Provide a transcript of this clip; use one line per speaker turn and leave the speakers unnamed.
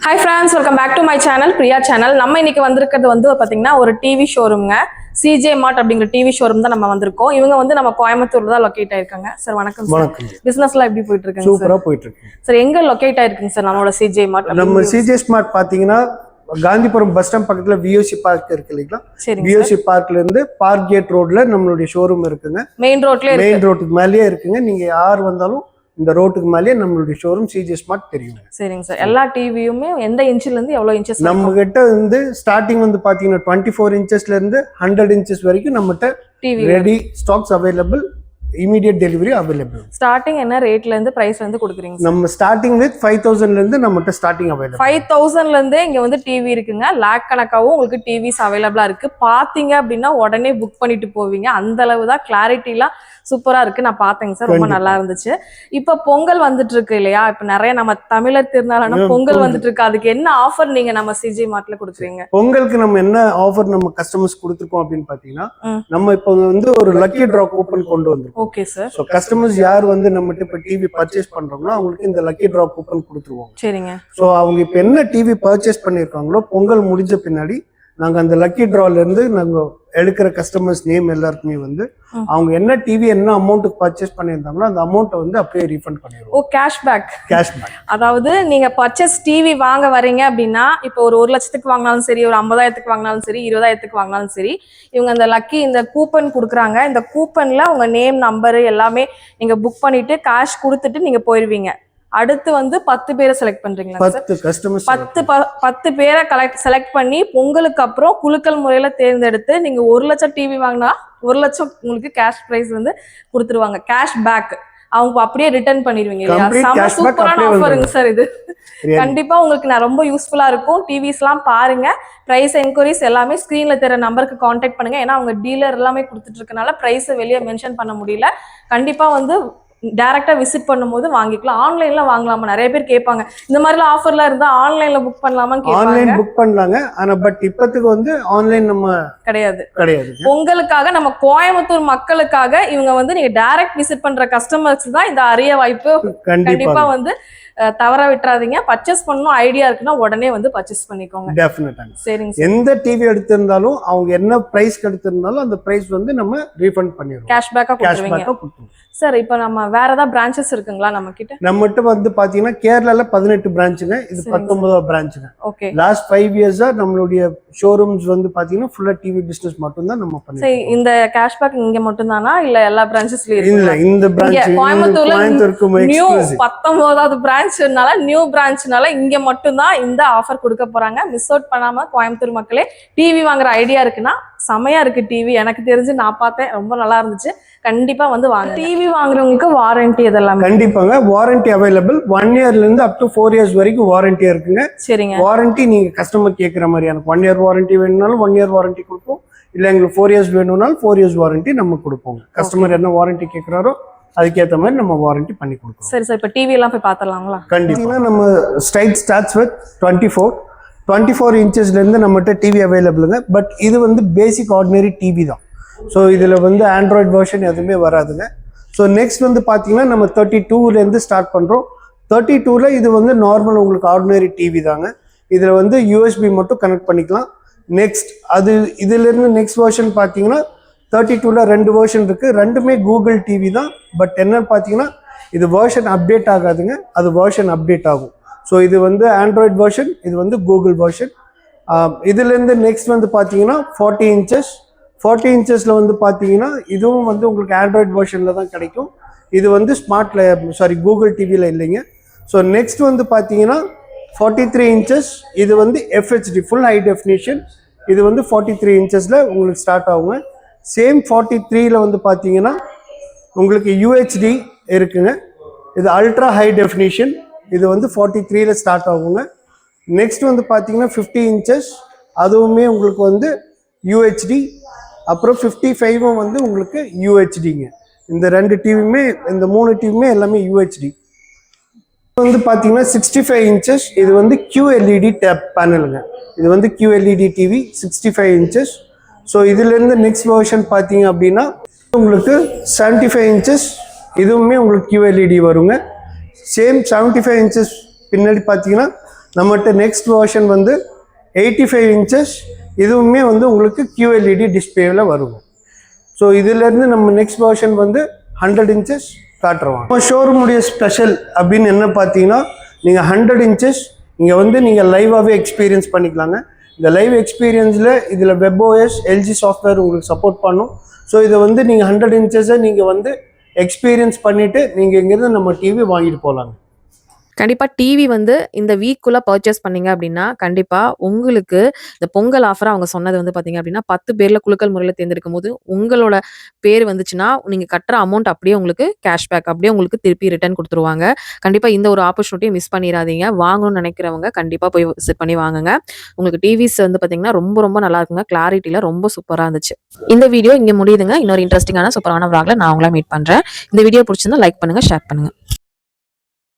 Hi friends, welcome back to my channel, Priya channel. நம்ம இன்னைக்கு வந்திருக்கிறது வந்து பாத்தீங்கன்னா ஒரு டிவி ஷோரூம்ங்க. CJ Mart அப்படிங்கிற டிவி ஷோரூம் தான் நம்ம வந்திருக்கோம். இவங்க வந்து நம்ம கோயம்புத்தூர்ல தான் லொகேட் ஆயிருக்காங்க. சார் வணக்கம் சார்.
வணக்கம்.
பிசினஸ்லாம் எப்படி போயிட்டு இருக்குங்க சார்?
சூப்பரா போயிட்டு இருக்கு.
சார் எங்க லொகேட் ஆயிருக்குங்க சார் நம்மளோட CJ Mart?
நம்ம CJ Mart பாத்தீங்கன்னா காந்திபுரம் பஸ் ஸ்டாண்ட் பக்கத்துல VOC பார்க் இருக்கு இல்லீங்களா? VOC பார்க்ல இருந்து பார்க் கேட் ரோட்ல நம்மளுடைய ஷோரூம் இருக்குங்க.
மெயின் ரோட்டுக்கு
மேலேயே இருக்குங்க. நீங்க யார் வந்தாலும் இந்த ரோட்டுக்கு மேலேயே நம்மளுடைய ஷோரூம் CJ Mart தெரியும்.
சரிங்க சார். எல்லா டிவியுமே எந்த இன்ச்ல இருந்து எவ்வளவு இன்ச்சஸ்?
நம்ம கிட்ட வந்து ஸ்டார்டிங் வந்து பாத்தீங்கன்னா 24 இன்ச்சஸ்ல இருந்து 100 இன்ச்சஸ் வரைக்கும் நம்மகிட்ட TV ready stocks available. immediate delivery available.
Starting என்ன ரேட்ல இருந்து பிரைஸ்ல இருந்து கொடுக்குறீங்க?
நம்ம ஸ்டார்டிங் வித் 5000 ல இருந்து நம்மட்ட ஸ்டார்டிங் அவைலபிள்.
5000 ல இருந்தே இங்க வந்து டிவி இருக்குங்க. லாக் கணக்காவும் உங்களுக்கு டிவிஸ் அவைலபிளா இருக்கு. பாத்தீங்க அப்படின்னா உடனே புக் பண்ணிட்டு போவீங்க. அந்த அளவு தான் கிளாரிட்டிலாம் சூப்பரா இருக்கு. நான் பார்த்தேங்க சார், ரொம்ப நல்லா இருந்துச்சு. இப்ப பொங்கல் வந்துட்டு இருக்கு இல்லையா? இப்ப நிறைய நம்ம தமிழர் திருநாளான பொங்கல் வந்துட்டு இருக்கு. அதுக்கு என்ன ஆஃபர் நீங்க நம்ம CJ Martல கொடுக்குறீங்க?
பொங்கலுக்கு நம்ம என்ன ஆஃபர் நம்ம கஸ்டமர்ஸ் கொடுத்துருக்கோம் அப்படின்னு பாத்தீங்கன்னா, நம்ம இப்போ வந்து ஒரு லக்கி டிரா கூப்பன் கொண்டு வந்திருக்கோம்.
Okay sir.
சோ கஸ்டமர்ஸ் யார் வந்து நம்மகிட்ட இப்ப டிவி பர்ச்சேஸ் பண்றோம்னா அவங்களுக்கு இந்த லக்கி டிரா கூப்பன் கொடுத்துருவோம்.
சரிங்க.
சோ அவங்க இப்ப என்ன டிவி பர்ச்சேஸ் பண்ணிருக்காங்களோ பொங்கல் முடிஞ்ச பின்னாடி நாங்க அந்த லக்கி டிரால இருந்து நாங்க எடுக்கிற கஸ்டமர்ஸ் நேம் எல்லாருக்குமே வந்து அவங்க என்ன டிவி என்ன அமௌண்ட்டுக்கு பர்ச்சேஸ் பண்ணியிருந்தாங்களோ அந்த அமௌண்ட்டை வந்து அப்படியே ரீஃபண்ட் பண்ணிடுவோம்.
ஓ, கேஷ்பேக். அதாவது நீங்க பர்ச்சேஸ் டிவி வாங்க வரீங்க அப்படின்னா இப்போ ஒரு 1 லட்சத்துக்கு வாங்கினாலும் சரி, ஒரு 50,000க்கு வாங்கினாலும் சரி, 20,000க்கு வாங்கினாலும் சரி, இவங்க அந்த லக்கி இந்த கூப்பன் கொடுக்குறாங்க. இந்த கூப்பன்ல உங்க நேம் நம்பர் எல்லாமே நீங்க புக் பண்ணிட்டு கேஷ் கொடுத்துட்டு நீங்க போயிருவீங்க. அடுத்து வந்து 10 பேரை செலக்ட் பண்றீங்களா? 10 பேரை செலக்ட் பண்ணி பொங்கலுக்கு அப்புறம் குலுக்கல் முறையில தேர்ந்தெடுத்து நீங்க 1 லட்சம் டிவி வாங்கினா 1 லட்சம் உங்களுக்கு கேஷ் பிரைஸ் வந்து கொடுத்துருவாங்க. கேஷ் பேக் அவங்க அப்படியே ரிட்டர்ன் பண்ணிடுவீங்க இல்லையா? சூப்பரான ஆஃபருங்க சார் இது. கண்டிப்பா உங்களுக்கு நான் ரொம்ப யூஸ்ஃபுல்லா இருக்கும். டிவிஸ் எல்லாம் பாருங்க. பிரைஸ் என்கொயரிஸ் எல்லாமே ஸ்கிரீன்ல தெரிய நம்பருக்கு கான்டாக்ட் பண்ணுங்க. ஏன்னா அவங்க டீலர் எல்லாமே கொடுத்துட்டு இருக்கனால பிரைஸ் வெளியே மென்ஷன் பண்ண முடியல. கண்டிப்பா வந்து டைரக்டா விசிட் பண்ணும்போது வாங்கிக்கலாம். ஆன்லைன்ல வாங்கலாமா? நிறைய பேர் கேட்பாங்க, இந்த மாதிரிலாம் ஆஃபர்லாம் இருந்தா ஆன்லைன்ல புக் பண்ணலாமான்னு கேட்பாங்க.
ஆன்லைன் புக் பண்ணலாங்க. ஆனா பட் இப்போதைக்கு வந்து ஆன்லைன் நம்ம கிடையாது.
உங்களுக்காக நம்ம கோயம்புத்தூர் மக்களுக்காக இவங்க வந்து நீங்க டைரக்ட் விசிட் பண்ற கஸ்டமர்ஸ் தான் இந்த அரிய வாய்ப்பு. கண்டிப்பா வந்து தவற விட்டுறாதீங்க. பர்ச்சேஸ் பண்ணணும் ஐடியா இருக்குன்னா உடனே வந்து பர்ச்சேஸ் பண்ணிக்கோங்க.
டெஃபினட்டா.
சரிங்க.
எந்த டிவி எடுத்திருந்தாலும் அவங்க என்ன பிரைஸ் எடுத்திருந்தாலும் அந்த பிரைஸ் வந்து நம்ம ரீஃபண்ட் பண்ணிடுவோம்.
கேஷ்பேக்கா கொடுத்துருவீங்க சார். இப்போ நம்ம வேற ஏதாவது பிரான்ச்சஸ் இருக்குங்களா நம்ம கிட்ட?
நம்மகிட்ட வந்து பாத்தீங்கன்னா கேரளால 18 பிரான்ச்சுங்க. இது 19வது பிரான்ச்சுங்க.
ஓகே.
லாஸ்ட் 5 இயர்ஸா நம்மளுடைய ஷோரூம்ஸ் வந்து பாத்தீங்கன்னா ஃபுல்லா டிவி பிசினஸ் மட்டும் தான் நம்ம பண்ணுவோம்.
சரி, இந்த கேஷ்பேக் இங்க மட்டும் தானா இல்ல எல்லா பிரான்ச்சஸ்லயும் இருக்கு?
இல்ல, இந்த பிரான்ச்
கோயம்புத்தூர்ல நியூ 19வது பிரான்ச்னால நியூ பிரான்ச்னால இங்க மட்டும் தான் இந்த ஆஃபர் கொடுக்க போறாங்க. மிஸ் அவுட் பண்ணாம கோயம்புத்தூர் மக்களே டிவி வாங்குற ஐடியா இருக்குன்னா செமையா இருக்கு டிவி. எனக்கு தெரிஞ்சு நான் பார்த்தேன், ரொம்ப நல்லா இருந்துச்சு. கண்டிப்பா வந்து வாங்க. டிவி வாங்குறவங்களுக்கு வாரண்டி இதெல்லாம்
கண்டிப்பாங்க வாரண்டி அவைலபிள். 1 இயர்ல இருந்து அப் டு 4 இயர்ஸ் வரைக்கும் வாரண்டி இருக்குங்க.
சரிங்க.
வாரண்டி நீங்க கஸ்டமர் கேட்கற மாதிரி எனக்கு 1 இயர் வாரண்டி வேணும்னாலும் 1 இயர் வாரண்டி கொடுப்போம். இல்ல எங்களுக்கு 4 இயர்ஸ் வேணும்னாலும் 4 இயர்ஸ் வாரண்டி நம்ம கொடுப்போம். கஸ்டமர் என்ன வாரண்டி கேட்கிறாரோ அதுக்கேற்ற மாதிரி நம்ம வாரண்டி பண்ணி கொடுப்போம்.
சரி சார், இப்போ டிவி எல்லாம் போய் பார்த்துடலாங்களா?
கண்டிப்பா. நம்ம ஸ்டார்ட்ஸ் வித் 24 இன்ச்சஸ்ல இருந்து நம்மகிட்ட டிவி அவைலபிளுங்க. பட் இது வந்து பேசிக் ஆர்டினரி டிவி தான். ஸோ இதில் வந்து ஆண்ட்ராய்ட் வெர்ஷன் எதுவுமே வராதுங்க. ஸோ நெக்ஸ்ட் வந்து பார்த்தீங்கன்னா நம்ம 32லேருந்து ஸ்டார்ட் பண்ணுறோம். 32ல் இது வந்து நார்மல் உங்களுக்கு ஆர்டினரி டிவி தாங்க. இதில் வந்து USB மட்டும் கனெக்ட் பண்ணிக்கலாம். நெக்ஸ்ட் இதுலேருந்து நெக்ஸ்ட் வெர்ஷன் பார்த்தீங்கன்னா 32ல் 2 வெர்ஷன் இருக்குது. ரெண்டுமே கூகுள் டிவி தான். பட் என்னன்னு பார்த்தீங்கன்னா இது வெர்ஷன் அப்டேட் ஆகாதுங்க, அது வெர்ஷன் அப்டேட் ஆகும். ஸோ இது வந்து ஆண்ட்ராய்ட் வெர்ஷன், இது வந்து கூகுள் வெர்ஷன். இதுலேருந்து நெக்ஸ்ட் வந்து பார்த்தீங்கன்னா 40 இன்ச்சஸில் வந்து பார்த்தீங்கன்னா இதுவும் வந்து உங்களுக்கு ஆண்ட்ராய்ட் வெர்ஷனில் தான் கிடைக்கும். இது வந்து கூகுள் டிவியில் இல்லைங்க. ஸோ நெக்ஸ்ட் வந்து பார்த்தீங்கன்னா 43 இன்ச்சஸ். இது வந்து FHD ஃபுல் ஹை டெஃபினிஷன். இது வந்து 43 இன்ச்சஸில் உங்களுக்கு ஸ்டார்ட் ஆகுங்க. சேம் 43ல் வந்து பார்த்தீங்கன்னா உங்களுக்கு UHD இருக்குங்க. இது அல்ட்ரா ஹை டெஃபினிஷன். இது வந்து 43ல் ஸ்டார்ட் ஆகுங்க. நெக்ஸ்ட் வந்து பார்த்தீங்கன்னா 50 இன்ச்சஸ். அதுவுமே உங்களுக்கு வந்து UHD. அப்புறம் 55 வந்து உங்களுக்கு UHDங்க. இந்த 2 டிவியுமே, இந்த 3 டிவியுமே எல்லாமே UHD. வந்து பார்த்தீங்கன்னா 65 இன்ச்சஸ். இது வந்து QLED டேப் பேனலுங்க. இது வந்து QLED டிவி 65 இன்ச்சஸ். ஸோ இதுலேருந்து நெக்ஸ்ட் வெர்ஷன் பார்த்தீங்க அப்படின்னா உங்களுக்கு 75 இன்ச்சஸ். இதுவுமே உங்களுக்கு QLED வருங்க. சேம் 75 இன்ச்சஸ் பின்னாடி பார்த்தீங்கன்னா நம்மகிட்ட நெக்ஸ்ட் வெர்ஷன் வந்து 85 இன்ச்சஸ், இதுவுமே வந்து உங்களுக்கு QLED டிஸ்பிளேவில் வரும். ஸோ இதுலேருந்து நம்ம நெக்ஸ்ட் வெர்ஷன் வந்து 100 இன்ச்சஸ் காட்டுருவாங்க. நம்ம ஷோரூமுடைய ஸ்பெஷல் அப்படின்னு என்ன பார்த்தீங்கன்னா, நீங்கள் 100 இன்ச்சஸ் இங்கே வந்து நீங்கள் லைவாகவே எக்ஸ்பீரியன்ஸ் பண்ணிக்கலாங்க. இந்த லைவ் எக்ஸ்பீரியன்ஸில் இதில் WebOS LG சாஃப்ட்வேர் உங்களுக்கு சப்போர்ட் பண்ணும். ஸோ இதை வந்து நீங்கள் 100 இன்ச்சஸை நீங்கள் வந்து எக்ஸ்பீரியன்ஸ் பண்ணிவிட்டு நீங்கள் இங்கேருந்து நம்ம டிவி வாங்கிட்டு போகலாங்க.
கண்டிப்பா டிவி வந்து இந்த வீக்குள்ள பர்ச்சேஸ் பண்ணீங்க அப்படின்னா, கண்டிப்பா உங்களுக்கு இந்த பொங்கல் ஆஃபர் அவங்க சொன்னது வந்து பார்த்தீங்க அப்படின்னா, 10 பேர்ல குலுக்கல் முறையில தேர்ந்தெடுக்கும்போது, உங்களோட பேர் வந்துச்சுன்னா, நீங்க கட்டுற அமௌண்ட் அப்படியே உங்களுக்கு கேஷ்பேக் அப்படியே உங்களுக்கு திருப்பி ரிட்டர்ன் குடுத்துருவாங்க. கண்டிப்பா இந்த ஒரு ஆப்பர்ச்சுனிட்டிய மிஸ் பண்ணிறாதீங்க. வாங்கணும்னு நினைக்கிறவங்க கண்டிப்பா போய் விசிட் பண்ணி வாங்குங்க. உங்களுக்கு டிவிஸ் வந்து பார்த்தீங்கன்னா, ரொம்ப ரொம்ப நல்லா இருக்குங்க. கிளாரிட்டில ரொம்ப சூப்பரா இருந்துச்சு. இந்த வீடியோ இங்க முடியுதுங்க. இன்னொரு இன்ட்ரஸ்டிங்கான சூப்பரான விளாக்ல நான் உங்கள மீட் பண்றேன். இந்த வீடியோ பிடிச்சிருந்தா லைக் பண்ணுங்க, ஷேர் பண்ணுங்க.